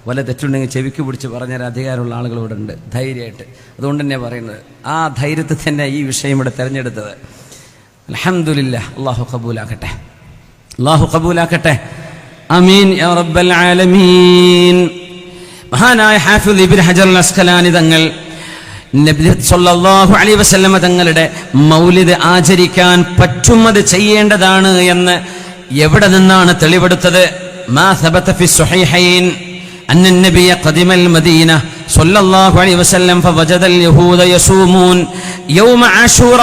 വല്ല തെറ്റുണ്ടെങ്കിൽ ചെവിക്ക് പിടിച്ച് പറഞ്ഞൊരു അധികാരമുള്ള ആളുകളിവിടെ ഉണ്ട് ധൈര്യമായിട്ട്. അതുകൊണ്ട് തന്നെ പറയുന്നത് ആ ധൈര്യത്തിൽ തന്നെ ഈ വിഷയം ഇവിടെ തിരഞ്ഞെടുത്തത്. അൽഹംദുലില്ലാഹ്. അല്ലാഹു ഖബൂലാക്കട്ടെ, അല്ലാഹു ഖബൂലാക്കട്ടെ. ആമീൻ യാ റബ്ബൽ ആലമീൻ. മഹാനായ ഹാഫിദ് ഇബ്നു ഹജർ അൽ അസ്ഖലാനി തങ്ങൾ നബി സല്ലല്ലാഹു അലൈഹി വസല്ലം തങ്ങളുടെ മൗലിദ് ആചരിക്കാൻ പറ്റുന്നത് ചെയ്യേണ്ടതാണ് എന്ന് എവിടെ നിന്നാണ് തെളിവെടുത്തത്? മാ സബത ഫി സ്വഹീഹൈൻ അന്ന നബിയ ഖദിമൽ മദീന സല്ലല്ലാഹു അലൈഹി വസല്ലം ഫവജദൽ യഹൂദ യസൂമൂൻ യൗമ ആശൂറ.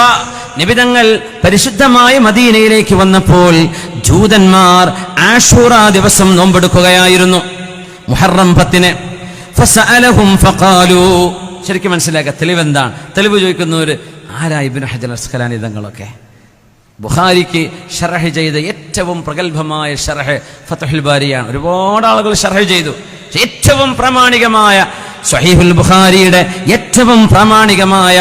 നബി തങ്ങൾ പരിശുദ്ധമായ മദീനയിലേക്ക് വന്നപ്പോൾ ജൂതന്മാർ ആശൂറ ദിവസം നോമ്പെടുക്കുകയായിരുന്നു, മുഹറം 10. ഫസഅലഹും ഫഖാലു. ശരിക്കും മനസ്സിലാക്കുക തെളിവെന്താണ്? തെളിവ് ചോദിക്കുന്നവർ ആരാ? ഇബ്നു ഹജർ അസ്ഖലാനി തങ്ങളൊക്കെ. ബുഖാരിക്ക് ഷറഹ് ചെയ്ത ഏറ്റവും പ്രഗത്ഭമായ ഷറഹ് ഫത്ഹുൽ ബാരിയാണ്. ഒരുപാട് ആളുകൾ ഷറഹ് ചെയ്തു. ഏറ്റവും പ്രാമാണികമായ സ്വഹീഹുൽ ബുഖാരിയുടെ ഏറ്റവും പ്രാമാണികമായ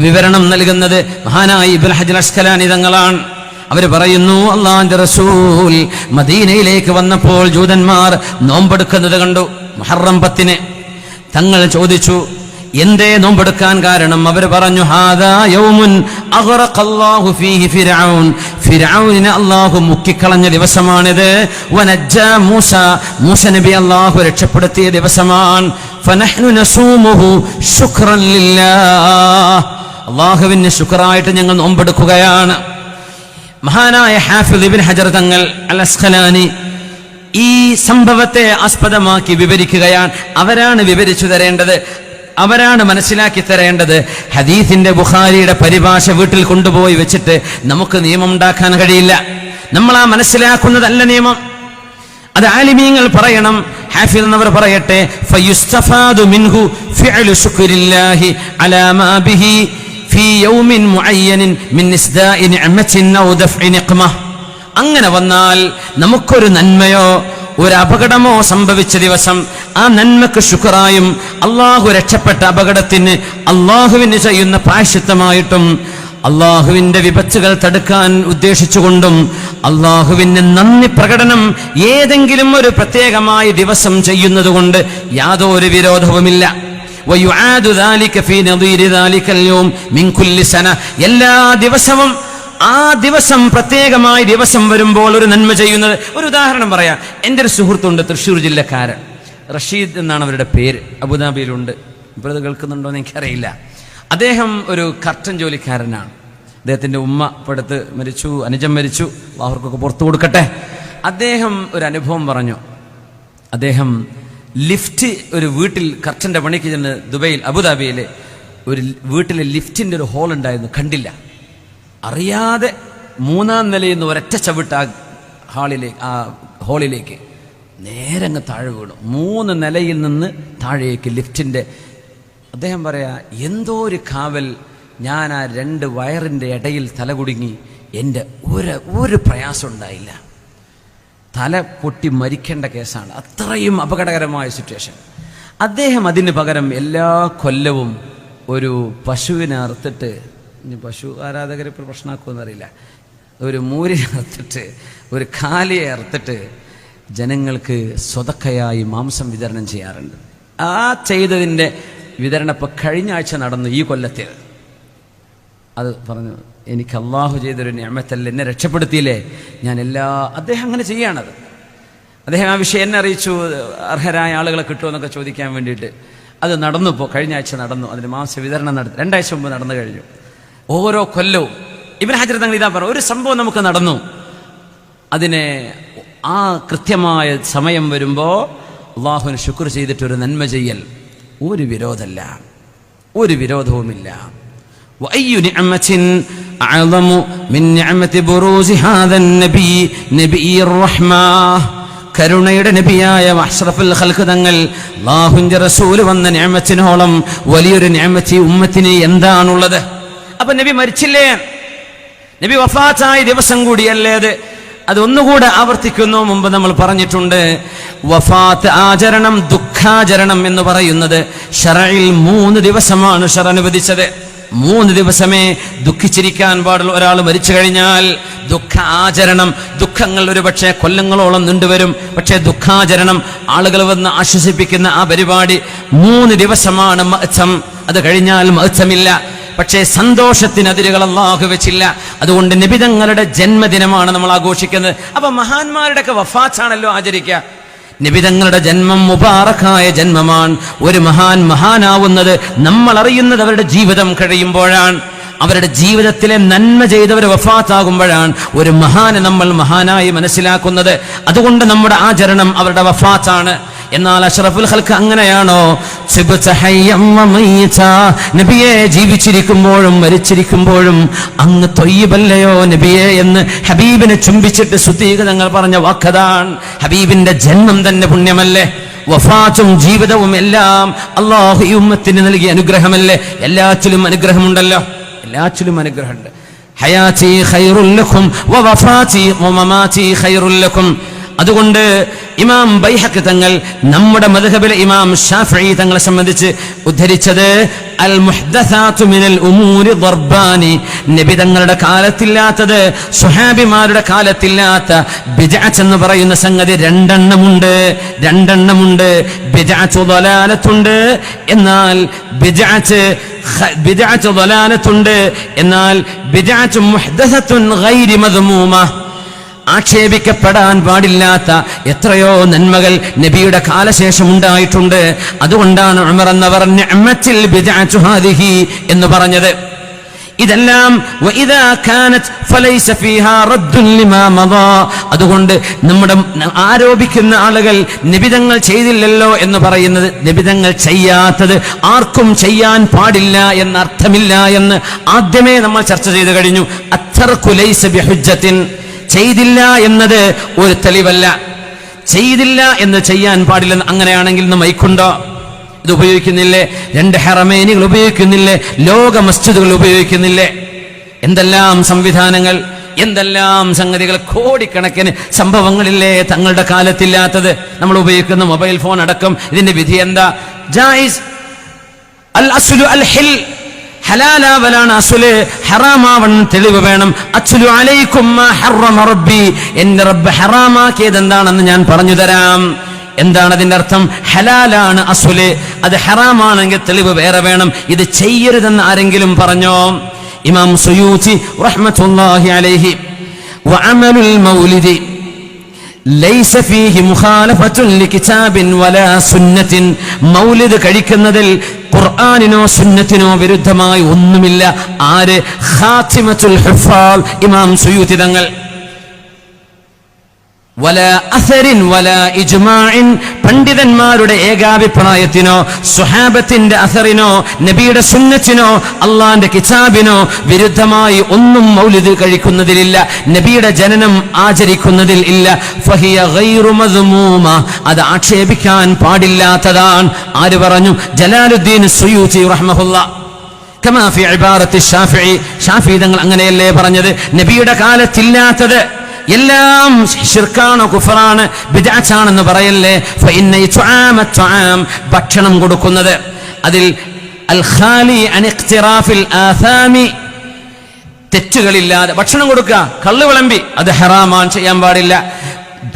വിവരണം നൽകുന്നത് മഹാനായ ഇബ്നു ഹജർ അസ്ഖലാനി തങ്ങളാണ്. അവർ പറയുന്നു, അല്ലാഹുവിന്റെ റസൂൽ മദീനയിലേക്ക് വന്നപ്പോൾ ജൂതന്മാർ നോമ്പെടുക്കുന്നത് കണ്ടു, മുഹറം 10. തങ്ങൾ ചോദിച്ചു, എന്തേ നോമ്പെടുക്കാൻ കാരണം? അവർ പറഞ്ഞു, ഹാദാ യൗമുൻ അഗ്റഖല്ലാഹു ഫീഹി ഫിർഔൻ. ഫിർഔനെ അല്ലാഹു മുക്കിക്കളഞ്ഞ ദിവസമാണിത്. വനജ്ജാ മൂസ, മൂസ നബി അല്ലാഹു രക്ഷപ്പെടുത്തിയ ദിവസമാണ്. ഫനഹ്നു നസൂമുഹു ശുക്രൻ ലില്ലാഹ്. അല്ലാഹുവിന് ശുക്റായിട്ട് ഞങ്ങൾ നോമ്പെടുക്കുകയാണ്. മഹാനായ ഹാഫിദ് ഇബ്നു ഹജർ തങ്ങൾ അൽ അസ്ഖലാനി ഈ സംഭവത്തെ ആസ്പദമാക്കി വിവരിക്കുകയാണ്. അവരാണ് വിവരിച്ചു തരേണ്ടത്, അവരാണ് മനസ്സിലാക്കി തരേണ്ടത്. ഹദീസിന്റെ ബുഖാരിയുടെ പരിഭാഷ വീട്ടിൽ കൊണ്ടുപോയി വെച്ചിട്ട് നമുക്ക് നിയമം ഉണ്ടാക്കാൻ കഴിയില്ല. നമ്മൾ ആ മനസ്സിലാക്കുന്നതല്ല നിയമം. അത് ആലിമീങ്ങൾ പറയണം. ഹാഫിദ് എന്നവർ പറയട്ടെ, ഫയുസ്തഫാദു മിൻഹു ഫിഅലു ശുക്രില്ലാഹി അലാ മാ ബിഹി ഫീ യൗമിൻ മുഅയ്യനിൻ മിൻ ഇസ്ദാഇ നിഅമത്തിൻ ഔ ദഫ്ഇ നിഖ്മ. അങ്ങനെ വന്നാൽ നമുക്കൊരു നന്മയോ ഒരു അപകടമോ സംഭവിച്ച ദിവസം ആ നന്മക്ക് ശുക്റായും അള്ളാഹു രക്ഷപ്പെട്ട അപകടത്തിന് അള്ളാഹുവിന് ചെയ്യുന്ന പ്രായശ്ചിത്തമായിട്ടും അള്ളാഹുവിന്റെ വിപത്തുകൾ തടുക്കാൻ ഉദ്ദേശിച്ചുകൊണ്ടും അള്ളാഹുവിന് നന്ദി പ്രകടനം ഏതെങ്കിലും ഒരു പ്രത്യേകമായ ദിവസം ചെയ്യുന്നത് കൊണ്ട് യാതൊരു വിരോധവുമില്ല. എല്ലാ ദിവസവും ആ ദിവസം പ്രത്യേകമായ ദിവസം വരുമ്പോൾ ഒരു നന്മ ചെയ്യുന്നത്. ഒരു ഉദാഹരണം പറയാം. എൻ്റെ ഒരു സുഹൃത്തുണ്ട്, തൃശ്ശൂർ ജില്ലക്കാരൻ, റഷീദ് എന്നാണ് അവരുടെ പേര്. അബുദാബിയിലുണ്ട്. ഇപ്പോൾ ഇത് കേൾക്കുന്നുണ്ടോ എന്ന് എനിക്കറിയില്ല. അദ്ദേഹം ഒരു കർട്ടൻ ജോലിക്കാരനാണ്. അദ്ദേഹത്തിൻ്റെ ഉമ്മ ഇപ്പോഴത്ത് മരിച്ചു, അനുജൻ മരിച്ചു, അവർക്കൊക്കെ പുറത്തു കൊടുക്കട്ടെ. അദ്ദേഹം ഒരു അനുഭവം പറഞ്ഞു. അദ്ദേഹം ലിഫ്റ്റ് ഒരു വീട്ടിൽ കർട്ടൻ്റെ പണിക്ക് ചെന്ന് ദുബൈയിൽ അബുദാബിയിൽ ഒരു വീട്ടിലെ ലിഫ്റ്റിൻ്റെ ഒരു ഹോൾ ഉണ്ടായിരുന്നു, കണ്ടില്ല. അറിയാതെ 3-ാം നിലയിൽ നിന്ന് ഒരൊറ്റ ചവിട്ട് ആ ഹോളിലേക്ക് നേരെ അങ്ങ് താഴെ വീണു. 3 നിലയിൽ നിന്ന് താഴേക്ക് ലിഫ്റ്റിൻ്റെ. അദ്ദേഹം പറയാ, എന്തോ ഒരു കാവൽ. ഞാൻ ആ 2 വയറിൻ്റെ ഇടയിൽ തല കുടുങ്ങി. എൻ്റെ ഒരു പ്രയാസം ഉണ്ടായില്ല. തല പൊട്ടി മരിക്കേണ്ട കേസാണ്. അത്രയും അപകടകരമായ സിറ്റുവേഷൻ. അദ്ദേഹം അതിന് പകരം എല്ലാ കൊല്ലവും ഒരു പശുവിനെ അറുത്തിട്ട്, ഇനി പശു ആരാധകർ ഇപ്പോൾ പ്രശ്നമാക്കുമെന്നറിയില്ല, ഒരു മൂരിനെ അറുത്തിട്ട് ഒരു കാലിയെ അറുത്തിട്ട് ജനങ്ങൾക്ക് സ്വതക്കയായി മാംസം വിതരണം ചെയ്യാറുണ്ട്. ആ ചെയ്തതിൻ്റെ വിതരണം ഇപ്പോൾ കഴിഞ്ഞ ആഴ്ച നടന്നു, ഈ കൊല്ലത്തേത്. അത് പറഞ്ഞു, എനിക്ക് അള്ളാഹു ചെയ്തൊരു നിഅമത്തല്ല, എന്നെ രക്ഷപ്പെടുത്തിയില്ലേ, അദ്ദേഹം അങ്ങനെ ചെയ്യാണത്. അദ്ദേഹം ആ വിഷയം എന്നെ അറിയിച്ചു, അർഹരായ ആളുകളെ കിട്ടുമെന്നൊക്കെ ചോദിക്കാൻ വേണ്ടിയിട്ട്. അത് നടന്നു, ഇപ്പോൾ കഴിഞ്ഞ ആഴ്ച നടന്നു. അതിന് മാംസ വിതരണം നടത്തി 2 ആഴ്ച മുമ്പ് നടന്നു കഴിഞ്ഞു. ഓരോ കൊല്ലവും ഇബ്നു ഹജർ തങ്ങൾ ഇതാ പറഞ്ഞു, ഒരു സംഭവം നമുക്ക് നടന്നു, അതിനെ ആ കൃത്യമായ സമയം വരുമ്പോൾ അള്ളാഹുവിന് ശുക്ർ ചെയ്തിട്ടൊരു നന്മ ചെയ്യൽ ഒരു വിരോധമല്ല, ഒരു വിരോധവുമില്ല. وأي نعمة أعظم من نعمة بروز هذا النبي نبي الرحمة. കരുണയുടെ നബിയായ അഷ്റഫുൽ ഖൽഖ് തങ്ങൾ അല്ലാഹുവിന്റെ റസൂൽ വന്ന നിഅമത്തിനോളം വലിയൊരു നിഅമത്ത് ഉമ്മത്തിന് എന്താണുള്ളത്? അപ്പൊ നബി മരിച്ചില്ലേ? നബി വഫാത്തായ ദിവസം കൂടിയല്ലേ അത്? അതൊന്നുകൂടെ ആവർത്തിക്കുന്നു. മുമ്പ് നമ്മൾ പറഞ്ഞിട്ടുണ്ട്, വഫാത്ത് ആചരണം, ദുഃഖാചരണം എന്ന് പറയുന്നത് ശറഇൽ 3 ദിവസമാണ് ശറ അനുവദിച്ചത്. 3 ദിവസമേ ദുഃഖിച്ചിരിക്കാൻ പാടുള്ളൂ. ഒരാൾ മരിച്ചു കഴിഞ്ഞാൽ ദുഃഖ ആചരണം, ദുഃഖങ്ങൾ ഒരുപക്ഷെ കൊല്ലങ്ങളോളം നീണ്ടുവരും. പക്ഷേ ദുഃഖാചരണം, ആളുകൾ വന്ന് ആശ്വസിപ്പിക്കുന്ന ആ പരിപാടി 3 ദിവസമാണ് മഅ്സം. അത് കഴിഞ്ഞാൽ മഅ്സമില്ല. പക്ഷേ സന്തോഷത്തിന് അതിരുകൾ അല്ലാഹു വെച്ചില്ല. അതുകൊണ്ട് നബി തങ്ങളുടെ ജന്മദിനമാണ് നമ്മൾ ആഘോഷിക്കുന്നത്. അപ്പൊ മഹാന്മാരുടെ ഒക്കെ വഫാത്താണല്ലോ ആചരിക്കുക. നബി തങ്ങളുടെ ജന്മം മുബാറക്കായ ജന്മമാണ്. ഒരു മഹാനാവുന്നത് നമ്മൾ അറിയുന്നത് അവരുടെ ജീവിതം കഴിയുമ്പോഴാണ്. അവരുടെ ജീവിതത്തിലെ നന്മ ചെയ്തവർ വഫാത്താകുമ്പോഴാണ് ഒരു മഹാനെ നമ്മൾ മഹാനായി മനസ്സിലാക്കുന്നത്. അതുകൊണ്ട് നമ്മുടെ ആചരണം അവരുടെ വഫാത്താണ്. എന്നാൽ അഷ്റഫുൽ ഖൽഖ് അങ്ങനെയാണോ? നബിയെ ജീവിച്ചിരിക്കുമ്പോഴും മരിച്ചിരിക്കുമ്പോഴും അങ്ങ് ത്വയ്യിബല്ലയോ നബിയെ എന്ന് ഹബീബിനെ ചുംബിച്ചിട്ട് സുദീഖ് തങ്ങൾ പറഞ്ഞ വാക്കതാണ്. ഹബീബിന്റെ ജന്മം തന്നെ പുണ്യമല്ലേ? വഫാത്തും ജീവിതവും എല്ലാം അല്ലാഹു ഈ ഉമ്മത്തിന് നൽകിയ അനുഗ്രഹമല്ലേ? എല്ലാറ്റിലും അനുഗ്രഹമുണ്ടല്ലോ, എല്ലാറ്റിലും അനുഗ്രഹമുണ്ട്. ഹയാതി ഖൈറുൽ ലക്കും വവഫാതി വമമാതി ഖൈറുൽ ലക്കും. അതുകൊണ്ട് ഇമാം ബൈഹഖി തങ്ങൾ നമ്മുടെ മദ്ഹബിലെ ഇമാം ശാഫിഈ തങ്ങളെ സംബന്ധിച്ച് ഉദ്ധരിച്ചത് അൽ മുഹ്ദസാതു മിനൽ ഉമൂരി ദർബാനി, നബി തങ്ങളുടെ കാലത്തില്ലാത്തത്, സ്വഹാബിമാരുടെ കാലത്തില്ലാത്ത ബിദ്അത്ത് എന്ന് പറയുന്ന സംഗതി രണ്ടെണ്ണമുണ്ട്. ബിദ്അത്ത് ദലാലത്തുണ്ട്, എന്നാൽ ബിദ്അത്ത് ദലാലത്തുണ്ട്, എന്നാൽ ബിദ്അത്ത് മുഹ്ദസത്തുൻ ഗൈരി മദ്മൂമ, ആക്ഷേപിക്കപ്പെടാൻ പാടില്ലാത്ത എത്രയോ നന്മകൾ നബിയുടെ കാലശേഷം ഉണ്ടായിട്ടുണ്ട്. അതുകൊണ്ടാണ് ഉമർ എന്നവർ നിഅമത്തിൽ ബിദ്അത്തു ഹാദിഹി എന്ന് പറഞ്ഞത്. ഇതെല്ലാം വഇദാ കാനത് ഫലൈസ ഫീഹാ റദ്ദുൻ ലിമാ മദാ. അതുകൊണ്ട് നമ്മുടെ ആരോപിക്കുന്ന ആളുകൾ നിബിതങ്ങൾ ചെയ്തില്ലല്ലോ എന്ന് പറയുന്നത്, നിബിതങ്ങൾ ചെയ്യാത്തത് ആർക്കും ചെയ്യാൻ പാടില്ല എന്ന അർത്ഥമില്ല എന്ന് ആദ്യമേ നമ്മൾ ചർച്ച ചെയ്തു കഴിഞ്ഞു. അത്തർകു ലൈസ ബിഹുജ്ജത്തിൻ, ചെയ്തില്ല എന്നത് ഒരു തെളിവല്ല. ചെയ്തില്ല എന്ന് ചെയ്യാൻ പാടില്ലെന്ന്. അങ്ങനെയാണെങ്കിൽ ഇന്ന് മൈക്കുണ്ടോ? ഇത് ഉപയോഗിക്കുന്നില്ലേ? 2 ഹറമൈനുകൾ ഉപയോഗിക്കുന്നില്ലേ? ലോക മസ്ജിദുകൾ ഉപയോഗിക്കുന്നില്ലേ? എന്തെല്ലാം സംവിധാനങ്ങൾ, എന്തെല്ലാം സംഗതികൾ, കോടിക്കണക്കിന് സംഭവങ്ങളില്ലേ തങ്ങളുടെ കാലത്തില്ലാത്തത്? നമ്മൾ ഉപയോഗിക്കുന്ന മൊബൈൽ ഫോൺ അടക്കം ഇതിന്റെ വിധി എന്താ? ജായിസ്. അൽ അസ്ലു അൽ ഹിൽ, ഹലാലാവലാണ് അസ്ല്, ഹറാമാവണം തെളിവ് വേണം. അസ്ലു അലൈക്കും മാ ഹറമ റബ്ബി, എന്റെ റബ്ബ് ഹറാമാക്കിയത് എന്താണെന്ന് ഞാൻ പറഞ്ഞു തരാം. എന്താണ് അതിന്റെ അർത്ഥം? ഹലാലാണ് അസ്ല്, അത് ഹറാമാണെങ്കിൽ തെളിവ് വേറെ വേണം. ഇത് ചെയ്യരുതെന്ന് ആരെങ്കിലും പറഞ്ഞോ? ഇമാം സുയൂത്തി റഹ്മത്തുള്ളാഹി അലൈഹി വഅമലുൽ മൗലിദി ലൈസ ഫീഹി മുഖാലഫത്തുൻ ലികിതാബിൻ വലാ സുന്നത്തിൻ, മൗലിദ് കഴിക്കുന്നതിൽ ഖുർആനിനോ സുന്നത്തിനോ വിരുദ്ധമായി ഒന്നുമില്ല. ആര്? ഖാതിമത്തുൽ ഹുഫാൽ ഇമാം സുയൂത്തി തങ്ങൾ. വലാ അസരിൻ വലാ ഇജ്മാഇൻ, പണ്ഡിതന്മാരുടെ ഏകാഭിപ്രായത്തിനോ സ്വഹാബത്തിന്റെ അസറിനോ നബിയുടെ സുന്നത്തിനോ അള്ളാന്റെ കിതാബിനോ വിരുദ്ധമായി ഒന്നും മൗലിദ് കഴിക്കുന്നതിലില്ല, നബിയുടെ ജനനം ആചരിക്കുന്നതിൽ ഇല്ല. ഫഹിയ ഗൈറു മദ്മൂമ, അത് ആക്ഷേപിക്കാൻ പാടില്ലാത്തതാണ്. ആര് പറഞ്ഞു? ജലാലുദ്ദീൻ സുയൂത്തി റഹ്മഹുല്ലാഹ്. കമാ ഫി ഇബാറത്തി ശാഫിഈ, ശാഫിഈ തങ്ങൾ അങ്ങനെയല്ലേ പറഞ്ഞത്? നബിയുടെ കാലത്തില്ലാത്തത് എല്ലാം ശിർക്കാണ്, കുഫറാണ്, ബിദ്അത്താണെന്ന് പറയല്ലേ. ഫഇന്ന ഇത്ആമ ത്വആം, ഭക്ഷണം കൊടുക്കുന്നത്, അതിൽ അൽ ഖാലി അൻ ഇഖ്തിറാഫിൽ ആസാമി, തെറ്റുകളില്ലാതെ ഭക്ഷണം കൊടുക്കുക, കള്ള് വിളമ്പി, അത് ഹറാമാണ്, ചെയ്യാൻ പാടില്ല.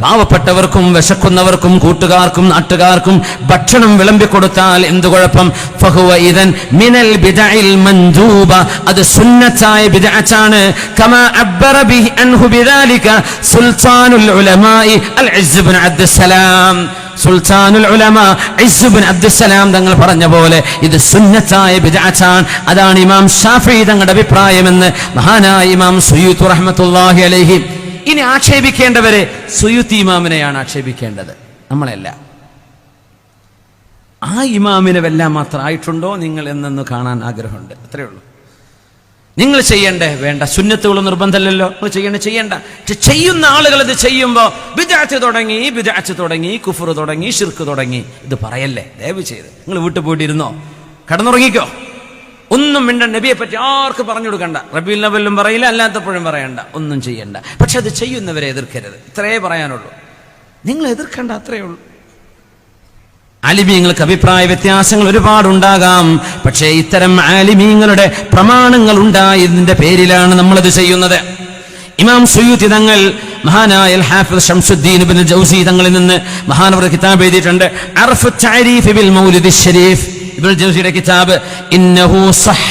പാവപ്പെട്ടവർക്കും വിശക്കുന്നവർക്കും കൂട്ടുകാർക്കും നാട്ടുകാർക്കും ഭക്ഷണം വിളമ്പിക്കൊടുത്താൽ എന്തു കുഴപ്പം? ഫഹുവ ഇദൻ മിനൽ ബിദഇൽ മൻദൂബ, അത് സുന്നത്തായ ബിദ്അത്താണ്. കമാ അബ്ബറ ബിഹി അൻഹു ബിദാലിക സുൽത്താനുൽ ഉലമാഇ അൽ ഇസ്സ് ഇബ്നു അബ്ദുസ്സലാം, സുൽത്താനുൽ ഉലമ ഇസ്സ് ഇബ്നു അബ്ദുസ്സലാം തങ്ങൾ പറഞ്ഞ പോലെ ഇത് സുന്നത്തായ ബിദ്അത്താണ്. അതാണ് ഇമാം ശാഫിഈ തങ്ങളുടെ അഭിപ്രായമെന്ന് മഹാനായ ഇമാം സുയൂത്തി റഹ്മത്തുള്ളാഹി അലൈഹി. ഇനി ആക്ഷേപിക്കേണ്ടവരെ സുയൂത്തി ഇമാമിനെയാണ് ആക്ഷേപിക്കേണ്ടത്, നമ്മളല്ല. ആ ഇമാമിനെ വെല്ലാം മാത്രം ആയിട്ടുണ്ടോ നിങ്ങൾ എന്നൊന്ന് കാണാൻ ആഗ്രഹമുണ്ട്. അത്രേ ഉള്ളൂ. നിങ്ങൾ ചെയ്യണ്ടേ? വേണ്ട, സുന്നത്തുകൾ നിർബന്ധമല്ലല്ലോ, നിങ്ങൾ ചെയ്യണ്ട. പക്ഷെ ചെയ്യുന്ന ആളുകൾ ഇത് ചെയ്യുമ്പോൾ ബിദ്അത്ത് തുടങ്ങി, കുഫർ തുടങ്ങി, ശിർക്ക് തുടങ്ങി, ഇത് പറയല്ലേ ദയവ് ചെയ്ത്. നിങ്ങൾ വീട്ടിൽ പോയിട്ടിരുന്നോ, കടന്നുറങ്ങിക്കോ, ഒന്നും മിണ്ട. നബിയെ പറ്റി ആർക്ക് പറഞ്ഞു കൊടുക്കണ്ട, റബീഉൽ അവ്വലിലും പറയില്ല, അല്ലാത്തപ്പോഴും പറയണ്ട, ഒന്നും ചെയ്യണ്ട. പക്ഷെ അത് ചെയ്യുന്നവരെ എതിർക്കരുത്, ഇത്രേ പറയാനുള്ളൂ. നിങ്ങൾ എതിർക്കണ്ട, അത്രേ ഉള്ളൂ. ആലിമീങ്ങൾക്ക് അഭിപ്രായ വ്യത്യാസങ്ങൾ ഒരുപാടുണ്ടാകാം. പക്ഷേ ഇത്തരം ആലിമീങ്ങളുടെ പ്രമാണങ്ങൾ ഉണ്ടായതിന്റെ പേരിലാണ് നമ്മളത് ചെയ്യുന്നത്. ഇമാം സുയൂത്തി തങ്ങൾ മഹാനായ ഹാഫിദ് ശംസുദ്ദീൻ ഇബ്നുൽ ജൗസി തങ്ങളിൽ നിന്ന് മഹാനവർ കിതാബ് എഴുതിയിട്ടുണ്ട്. അർഫു തഅരീഫ് ബിൽ മൗലിദി ശരീഫ്, ഇബ്നുൽ ജൗസിയുടെ കിതാബ്. ഇന്നഹു സഹ,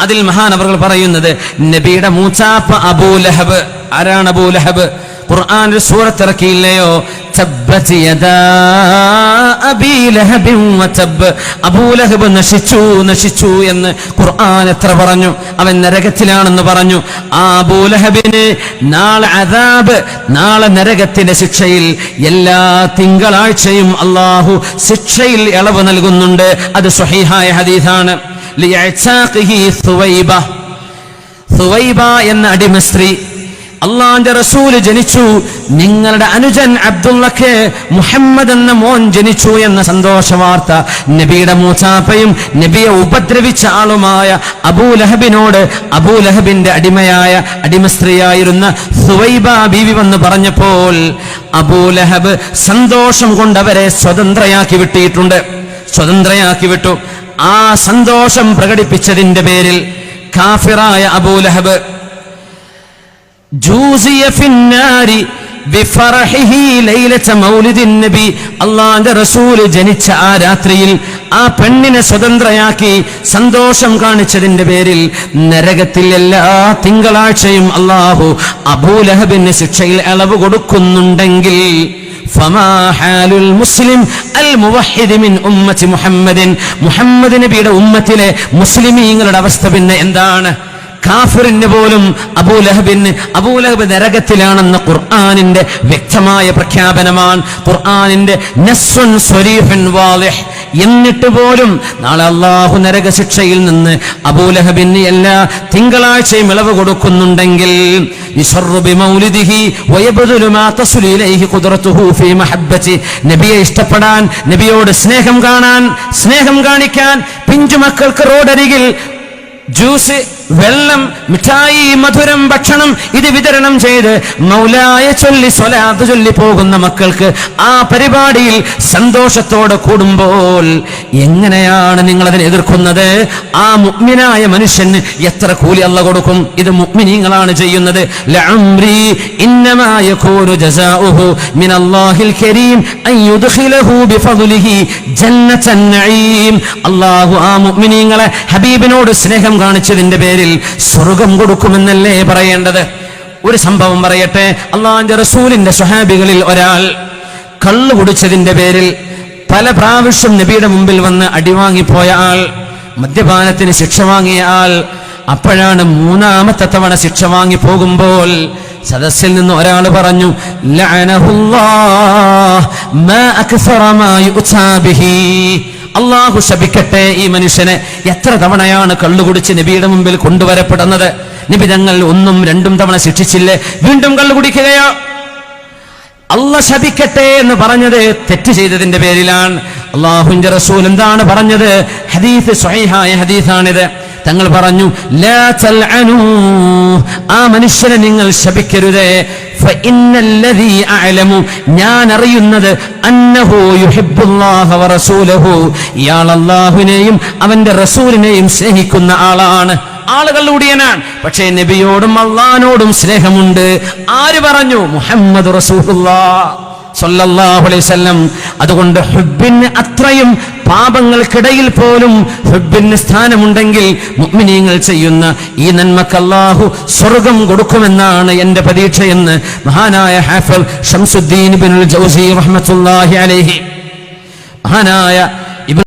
അതിൽ മഹാനവറുകൾ പറയുന്നത് നബിയുടെ മൂച്ചാപ്പ അബൂ ലഹബ്. ആരാണ് അബൂ ലഹബ്? ഖുർആനിൽ സൂറത്ത് ഇറക്കിയില്ലയോ, തബ്ബത് യദാ അബീ ലഹബിൻ വതബ്, അബൂ ലഹബ് നശിച്ചു എന്ന് ഖുർആൻ എത്ര പറഞ്ഞു. അവൻ നരകത്തിലാണെന്ന് പറഞ്ഞു. ആ അബൂ ലഹബിന് നാളെ അദാബ്, നാളെ നരകത്തിന്റെ ശിക്ഷയിൽ എല്ലാ തിങ്കളാഴ്ചയും അല്ലാഹു ശിക്ഷയിൽ ഇളവ് നൽകുന്നുണ്ട്. അത് സ്വഹീഹായ ഹദീസാണ്. ലിയഅ്സാഖിഹി സുവൈബ എന്ന അടിമ സ്ത്രീ, അള്ളാന്റെ റസൂല് ജനിച്ചു, നിങ്ങളുടെ അനുജൻ അബ്ദുള്ളക്ക് മുഹമ്മദ് എന്ന മോൻ ജനിച്ചു എന്ന സന്തോഷ വാർത്ത നബിയുടെ മൂച്ചാപ്പയും നബിയെ ഉപദ്രവിച്ച ആളുമായ അബൂ ലഹബിനോട് അബൂ ലഹബിന്റെ അടിമ സ്ത്രീയായിരുന്ന സുവൈബ ബീവി വന്ന് പറഞ്ഞപ്പോൾ അബൂ ലഹബ് സന്തോഷം കൊണ്ട് അവരെ സ്വതന്ത്രയാക്കി വിട്ടു. ആ സന്തോഷം പ്രകടിപ്പിച്ചതിന്റെ പേരിൽ കാഫിറായ അബൂ ലഹബ് ജൂസിയ ഫിന്നാരി ബിഫറഹിഹി ലൈലത മൗലിദിൻ നബി, അല്ലാഹുവിന്റെ റസൂൽ ജനിച്ച ആ രാത്രിയിൽ ആ പെണ്ണിനെ സ്വതന്ത്രയാക്കി സന്തോഷം കാണിച്ചതിന്റെ പേരിൽ നരകത്തിൽ എല്ലാ തിങ്കളാഴ്ചയും അല്ലാഹു അബൂ ലഹബിന് ശിക്ഷയിൽ ഇളവ് കൊടുക്കുന്നുണ്ടെങ്കിൽ ഫമാ ഹാലുൽ മുസ്ലിം അൽ മുവഹിദ് മിൻ ഉമ്മത്തി മുഹമ്മദിൻ, മുഹമ്മദ് നബിയുടെ ഉമ്മത്തിലെ മുസ്ലിമീങ്ങളുടെ അവസ്ഥ പിന്നെ എന്താണ്? കാഫിറിന് പോലും അബൂ ലഹബ് നരകത്തിലാണെന്ന ഖുർആനിന്റെ വ്യക്തമായ പ്രഖ്യാപനമാണ്. ഖുർആനിന്റെ നസ്സുൻ സ്വരീഹുൻ വാളിഹ്. എന്നിട്ട് പോലും നാളെ അല്ലാഹു നരകശിക്ഷയിൽ നിന്ന് അബൂ ലഹബിന് എല്ലാ തിങ്കളാഴ്ചയും ഇളവ് കൊടുക്കുന്നുണ്ടെങ്കിൽ നബിയെ ഇഷ്ടപ്പെടാൻ, നബിയോട് സ്നേഹം കാണിക്കാൻ പിഞ്ചുമക്കൾക്ക് റോഡരികിൽ ജ്യൂസ്, വെള്ളം, മിഠായി, മധുരം, ഭക്ഷണം ഇത് വിതരണം ചെയ്ത് മൗലായ ചൊല്ലി സ്വലാത്ത് ചൊല്ലി പോകുന്ന മക്കൾക്ക് ആ പരിപാടിയിൽ സന്തോഷത്തോടെ കൂടുമ്പോൾ എങ്ങനെയാണ് നിങ്ങൾ അതിനെ എതിർക്കുന്നത്? ആ മുഅ്മിനായ മനുഷ്യന് എത്ര കൂലി അല്ലാഹു കൊടുക്കും? ഇത് മുഅ്മിനീങ്ങളാണ് ചെയ്യുന്നത്. ലഅംരി ഇന്നമാ യകൂനു ജസാഉഹു മിനല്ലാഹിൽ കരീം അൻ യുദ്ഖിലഹു ബിഫദ്ലിഹി ജന്നതൻ നഈം. അല്ലാഹു ആ മുഅ്മിനീങ്ങളെ ഹബീബിനോട് സ്നേഹം കാണിച്ചതിന്റെ പേരിൽ സ്വർഗം കൊടുക്കുമെന്നല്ലേ പറയേണ്ടത്? ഒരു സംഭവം പറയട്ടെ. അള്ളാഹുവിന്റെ റസൂലിന്റെ സ്വഹാബികളിൽ ഒരാൾ കള്ളു കുടിച്ചതിന്റെ പേരിൽ പല പ്രാവശ്യം നബിയുടെ മുമ്പിൽ വന്ന് അടിവാങ്ങിപ്പോയ ആൾ, മദ്യപാനത്തിന് ശിക്ഷ വാങ്ങിയ ആൾ. അപ്പോഴാണ് മൂന്നാമത്തെ തവണ ശിക്ഷ വാങ്ങി പോകുമ്പോൾ സദസ്സിൽ നിന്ന് ഒരാൾ പറഞ്ഞു, ലഅനഹുല്ലാഹ് മാ അക്സറ മാ യുഅ്താ ബിഹി, അള്ളാഹു ശപിക്കട്ടെ ഈ മനുഷ്യനെ. എത്ര തവണയാണ് കള്ളുകുടിച്ച് നബിയുടെ മുമ്പിൽ കൊണ്ടുവരപ്പെടുന്നത്? നബി തങ്ങൾ 1ഉം 2ഉം തവണ ശിക്ഷിച്ചില്ലേ? വീണ്ടും കള്ളു കുടിക്കുകയോ? അള്ളാഹ് ശപിക്കട്ടെ എന്ന് പറഞ്ഞത് തെറ്റ് ചെയ്തതിന്റെ പേരിലാണ്. അള്ളാഹുവിന്റെ റസൂൽ എന്താണ് പറഞ്ഞത്? ഹദീസ് സ്വഹീഹായ ഹദീസാണിത്. തങ്ങൾ പറഞ്ഞു, ലാ തൽഅനൂ, ആ മനുഷ്യനെ നിങ്ങൾ ശപിക്കരുത്. ഫഇന്നല്ലദീ അഅലമു, ഞാൻ അറിയുന്നത്, അന്നഹു യുഹിബ്ബുല്ലാഹ വറസൂലഹു, ഇയാൾ അല്ലാഹുവിനെയും അവന്റെ റസൂലിനെയും സ്നേഹിക്കുന്ന ആളാണ്. ആളുകളുടിയനാണ്, പക്ഷേ നബിയോടും അള്ളാഹിനോടും സ്നേഹമുണ്ട്. ആര് പറഞ്ഞു? മുഹമ്മദ് റസൂലുള്ളാഹ് സ്വല്ലല്ലാഹു അലൈഹി വസല്ലം. അതുകൊണ്ട് ഹുബ്ബിന് അത്രയും പാപങ്ങൾക്കിടയിൽ പോലും ഹുബ്ബിന് സ്ഥാനമുണ്ടെങ്കിൽ മുഅ്മിനീങ്ങൾ ചെയ്യുന്ന ഈ നന്മക്ക് അല്ലാഹു സ്വർഗം കൊടുക്കുമെന്നാണ് എന്റെ പ്രതീക്ഷയെന്ന് മഹാനായ ഹാഫിദ് ശംസുദ്ദീൻ ഇബ്നുൽ ജൗസി റഹ്മത്തുള്ളാഹി അലൈഹി, മഹാനായ